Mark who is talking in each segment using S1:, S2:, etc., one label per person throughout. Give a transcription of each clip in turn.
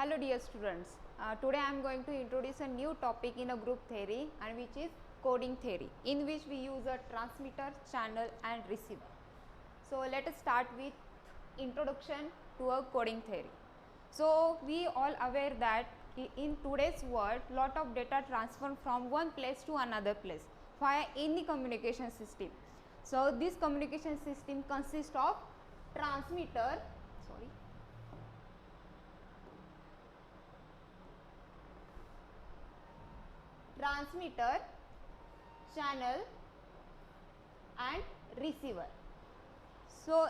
S1: Hello dear students, today I am going to introduce a new topic in a group theory and which is coding theory, in which we use a transmitter, channel and receiver. So let us start with introduction to a coding theory. So we all aware that in today's world lot of data transfer from one place to another place via any communication system. So this communication system consists of transmitter, channel and receiver. So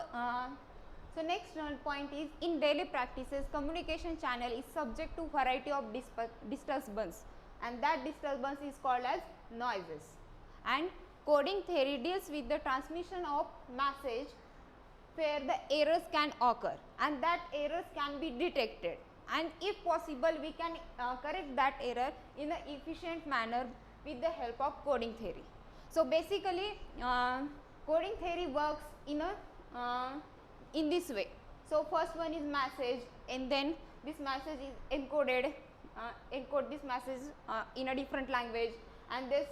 S1: next point is, in daily practices communication channel is subject to variety of disturbance and that disturbance is called as noises, and coding theory deals with the transmission of message where the errors can occur and that errors can be detected, and if possible we can correct that error in an efficient manner with the help of coding theory. So basically coding theory works in this way. So first one is message, and then this message is encoded, encode this message in a different language, and this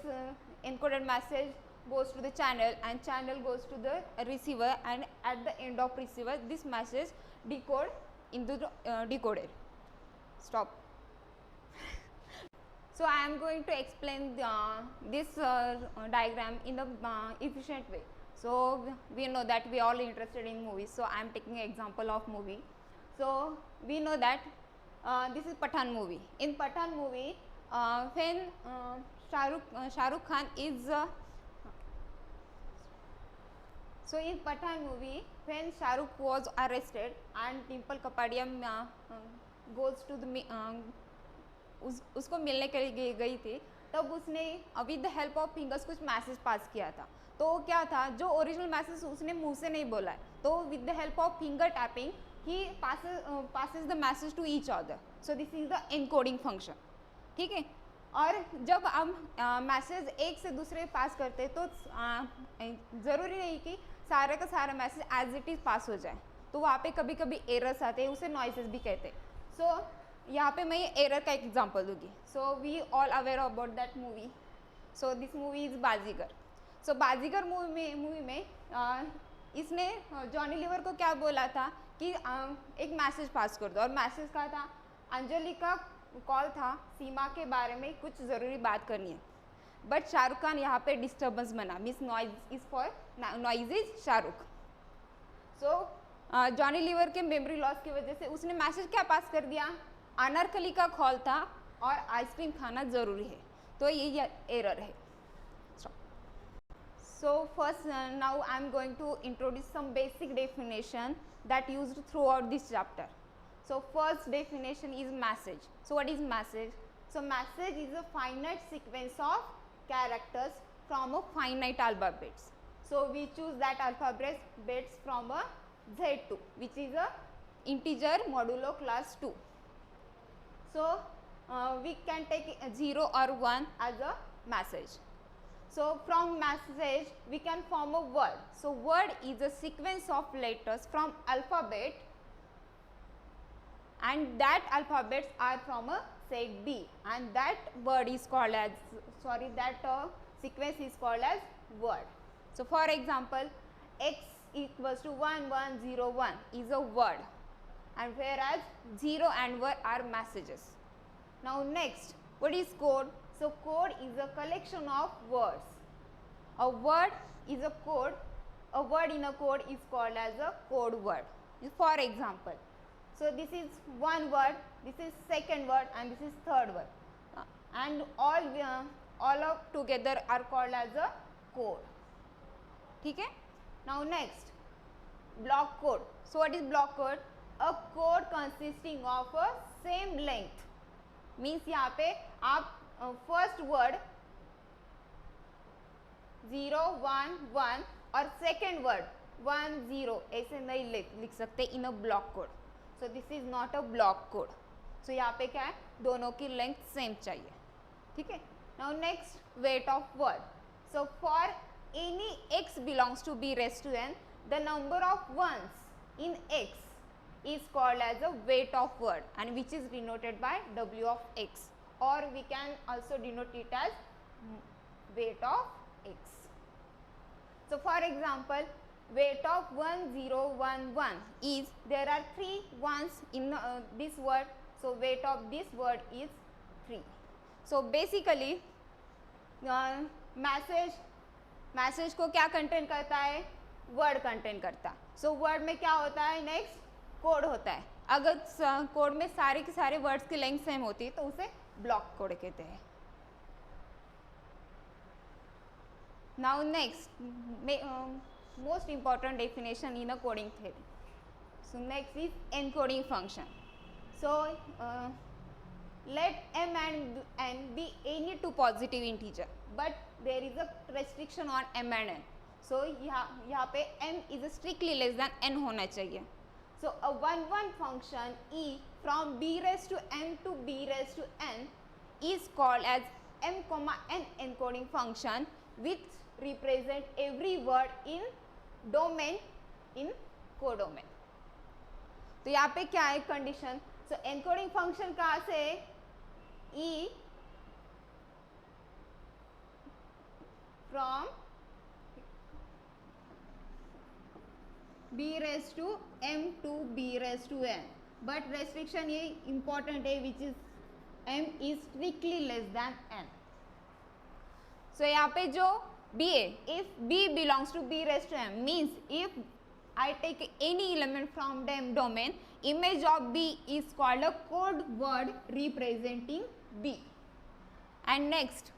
S1: encoded message goes to the channel and channel goes to the receiver, and at the end of receiver this message decode into the decoder. Stop. So I am going to explain this diagram in the efficient way. So we know that we all interested in movies, so I am taking an example of movie. So we know that this is Pathan movie. In Pathan movie when Shah Rukh Khan is so in Pathan movie when Shah Rukh was arrested and Dimple Kapadia goes to the उसको मिलने के लिए गई थी, तब उसने with the help of fingers कुछ message pass किया था. तो क्या था, जो ओरिजिनल मैसेज उसने मुंह से नहीं बोला है, तो with the help of finger tapping ही passes the message to each other. So this is the encoding function. ठीक है. और जब हम मैसेज एक से दूसरे पास करते तो ज़रूरी नहीं कि सारे का सारा मैसेज एज इट इज़ पास हो जाए, तो वहाँ पे कभी कभी एरर्स आते हैं, उसे नॉइसेस भी कहते हैं. सो यहाँ पे मैं ये एरर का एक एग्जांपल दूंगी. So we all aware about that movie. So this movie is Baazigar. So Baazigar movie में इसने जॉनी लीवर को क्या बोला था कि एक मैसेज पास कर दो, और मैसेज का था अंजलि का कॉल था, सीमा के बारे में कुछ ज़रूरी बात करनी है. बट शाहरुख खान यहाँ पे डिस्टर्बेंस बना, means noise is for noise is Shahrukh. So Johnny Lever के मेमोरी लॉस की वजह से उसने मैसेज क्या पास कर दिया, अनारकली का कॉल था और आइसक्रीम खाना ज़रूरी है. तो ये एरर है. So first now I am going to introduce some basic definition that used throughout this chapter. So first definition is message. So what is message? So message is a finite sequence of characters from a finite alphabets. So we choose that alphabets from a Z2, which is a integer modulo class 2. So we can take 0 or 1 as a message. So from message we can form a word. So word is a sequence of letters from alphabet, and that alphabets are from a set B, and that word is called as sequence is called as word. So for example, x equals to 1101 is a word, and whereas 0 and 1 are messages. Now next, what is code? So code is a collection of words. A word is a code. A word in a code is called as a code word. For example, so this is one word, this is second word, and this is third word, and all of together are called as a code. ठीक है. Now next, block code. So what is block code? A code consisting of a same length. Means यहाँ पे आप first word 0 1 1 और second word 1 0 ऐसे नहीं लिख सकते in a block code. So this is not a block code. So यहाँ पे क्या है, दोनों की लेंथ सेम चाहिए. ठीक है. Now next, weight of word. So for any x belongs to b raised to n, the number of ones in x is called as a weight of word and which is denoted by W of x, or we can also denote it as weight of x. So for example, weight of 1011 is, there are 3 ones in this word, so weight of this word is 3. So basically message को क्या contain करता है, word contain करता है. So word में क्या होता है, नेक्स्ट कोड होता है. अगर कोड में सारे के सारे वर्ड्स की लेंथ सेम होती है तो उसे ब्लॉक कोड कहते हैं. Now next most important definition in a coding theory. So next is encoding function. So let m and n be any two positive integer, but there is a restriction on m and n. So यहाँ पे m is strictly less than n होना चाहिए. So a 1 function e from b raised to m to b raised to n is called as m comma n encoding function, which represent every word in domain in codomain. तो यहाँ पे क्या है condition, सो encoding function कहाँ से, E from B raise to M to B raise to N, but restriction ये important है, which is M is strictly less than N. So यहाँ पे जो b है, if b belongs to b raised to m, means if I take any element from them domain, image of b is called a code word representing b. And next,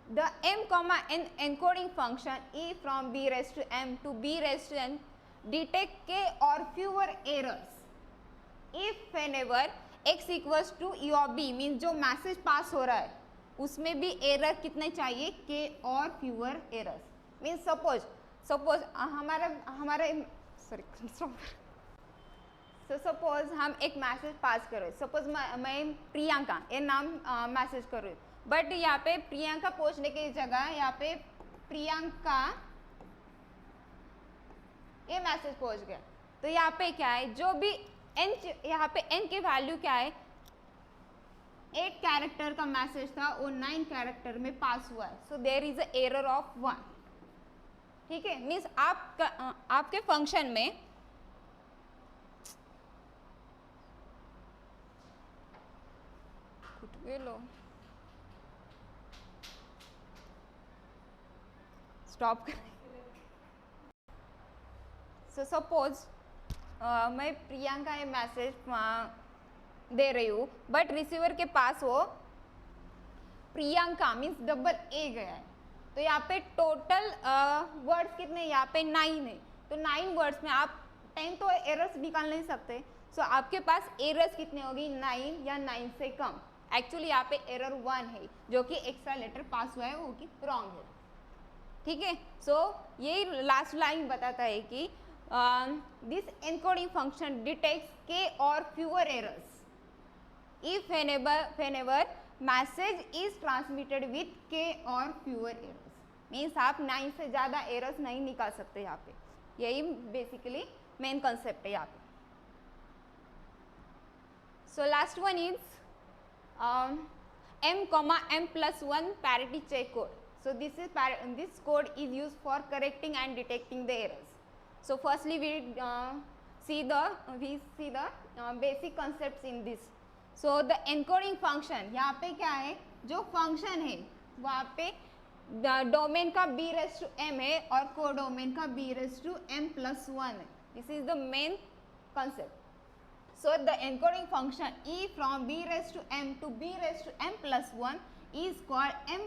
S1: the m comma n encoding function e from b raised to m to b raised to n detect k or fewer errors if whenever x equals to e of b, means जो message pass हो रहा है उसमें भी error कितने चाहिए, के और फ्यूअर एरर्स. मीन्स सपोज हमारे सपोज हम एक मैसेज पास कर रहे हैं. सपोज मैं प्रियंका ये नाम मैसेज कर रही हूँ, बट यहाँ पे प्रियंका पहुँचने की जगह यहाँ पे प्रियंका ये मैसेज पहुँच गया. तो यहाँ पे क्या है, जो भी n, यहाँ पे n की वैल्यू क्या है, 8 कैरेक्टर का मैसेज था वो 9 कैरेक्टर में पास हुआ है. So there is a error of 1. ठीक है, मीन्स आपके फंक्शन में स्टॉप कर. सो सपोज मैं प्रियंका ये मैसेज दे रही हूँ, बट रिसीवर के पास वो प्रियंका मीन्स डबल ए गया है. तो यहाँ पे टोटल वर्ड्स कितने, यहाँ पे 9 है. तो 9 वर्ड्स में आप 10 तो एरर्स निकाल नहीं सकते. सो आपके पास एरर्स कितने होगी, 9 या 9 से कम. एक्चुअली यहाँ पे एरर 1 है जो कि एक्स्ट्रा लेटर पास हुआ है वो कि रॉन्ग है. ठीक है, सो यही लास्ट लाइन बताता है कि दिस एनकोडिंग फंक्शन डिटेक्ट्स के और fewer errors if whenever message is transmitted with k or fewer errors. Means आप 9 से ज़्यादा एरर्स नहीं निकाल सकते यहाँ पे. यही बेसिकली मेन कंसेप्ट है यहाँ पे. So last one is m comma m plus 1 parity check code. So this code is used for correcting and detecting the errors. So firstly we see the basic concepts in this. So the encoding function, यहाँ पे क्या है, जो function है वहाँ पे domain का b raise to m है और कोडोमेन का b raise to m plus 1 है. This is the main concept. So the encoding function e from b raise to m to b raise to m plus 1 is called m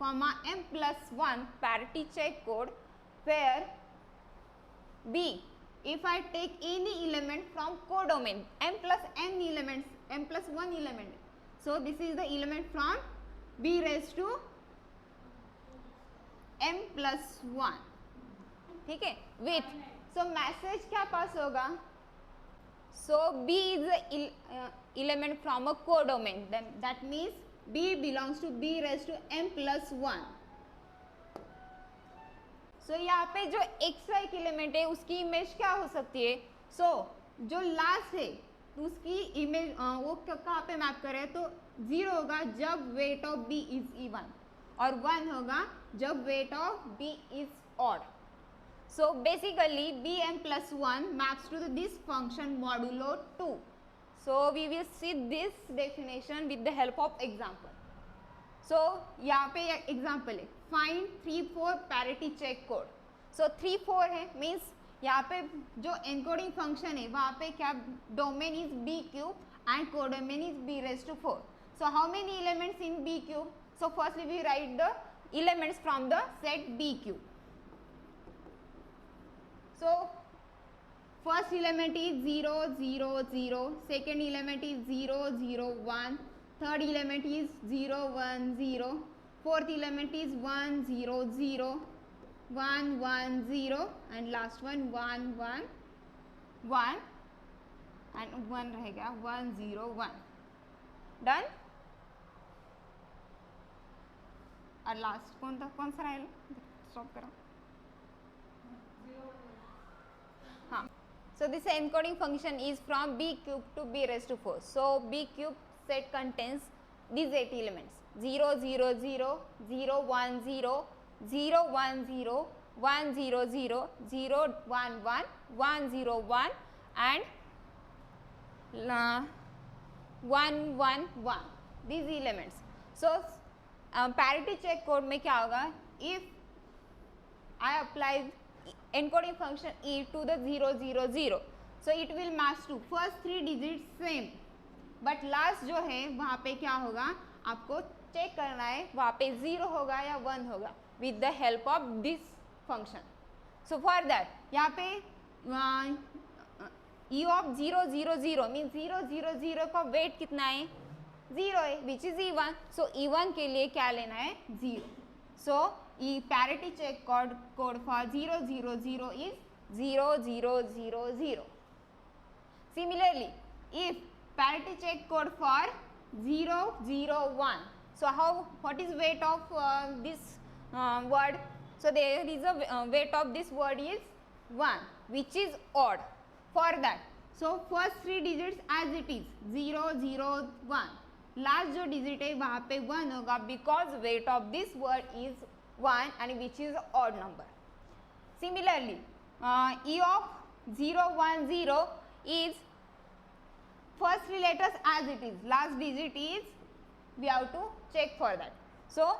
S1: comma m plus 1 parity check code, where b, if I take any element from codomain, m plus n elements, m plus 1 element, so this is the element from b raised to m plus 1. ठीक है, with so message क्या पास होगा, so b is the element from a codomain, then that means b belongs to b raised to m plus 1. सो यहाँ पे जो extra एक element है उसकी इमेज क्या हो सकती है? सो जो लास्ट है उसकी इमेज वो कहाँ पे मैप करे, तो 0 होगा जब weight of B is even और 1 होगा जब weight of B is odd. So basically bm plus 1 maps to this function modulo 2. So we will see this definition with the help of example. So यहाँ पे example है find 3 4 parity check code. So 3 4 है means यहाँ पे जो encoding function है वहाँ पे क्या domain is b cube and codomain is b raised to 4. So how many elements in b cube? So firstly we write the elements from the set b cube. So first element is 0 0 0, second element is 0 0 1, third element is 0 1 0, fourth element is 1 0 0, 1 1 0 and last one 1 1 1 and 1 रहेगा 1 0 1. Done? और last कौन सा रहेगा? Stop करो. हाँ. So this encoding function is from b cube to b raised to 4. So b cube set contains these 8 elements 0 0 0, 0 1 0, 0 1 0, 1 0 0, 0 1 1, 1 0 1 and 1 1 1. These elements. So parity check code में क्या होगा? If I apply encoding function e to the 0 0 0, so it will match to first 3 digits same, but last जो है वहाँ पे क्या होगा आपको चेक करना है, वहाँ पे 0 होगा या 1 होगा with the help of this function. So for that यहाँ पे e of 0 0 0 means 0 0 0 का वेट कितना है? 0 है which is e1. So e1 के लिए क्या लेना है? 0. So parity check code for 0 0 0 is 0 0 0 0. Similarly, if parity check code for 0 0 1, so what is weight of this word? So there is a weight of this word is 1 which is odd. For that, so first 3 digits as it is 0 0 1, last जो digit है वहाँ पे 1 होगा because weight of this word is 1 and which is odd number. Similarly, e of 0 1 0 is first 3 letters as it is, last digit is, we have to check for that. So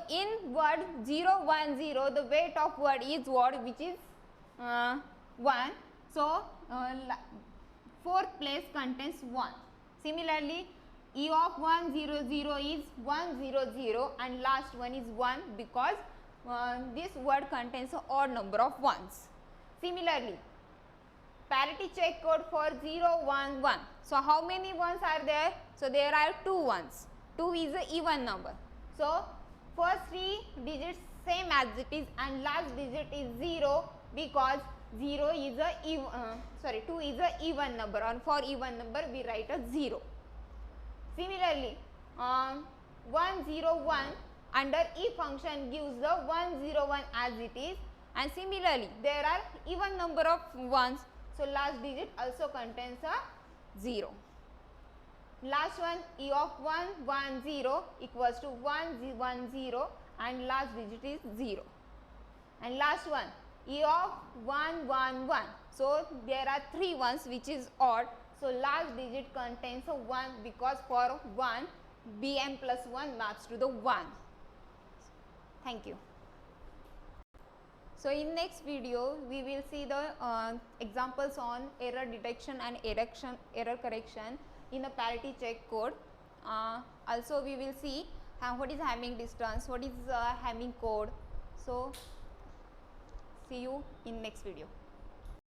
S1: in word 0 1 0 the weight of word is word which is 1. So fourth place contains 1. Similarly, e of 1 0 0 is 1 0 0 and last one is 1 because this word contains an odd number of ones. Similarly, parity check code for 0 1 1. So how many ones are there? So there are 2 ones. 2 is an even number. So first 3 digits same as it is and last digit is 0 because 0 is a 2 is a even number, and for even number we write a 0. Similarly, 1 0 1 under e function gives the 1 0 1 as it is, and similarly there are even number of ones, so last digit also contains a 0. Last one, e of 1 1 0 equals to 1 1 0 and last digit is 0. And last one, e of 1 1 1. So there are 3 ones which is odd. So last digit contains a 1 because for 1 bm plus 1 maps to the 1. Thank you. So in next video we will see the examples on error detection and error correction in a parity check code. Also we will see what is Hamming distance, what is Hamming code. So see you in next video.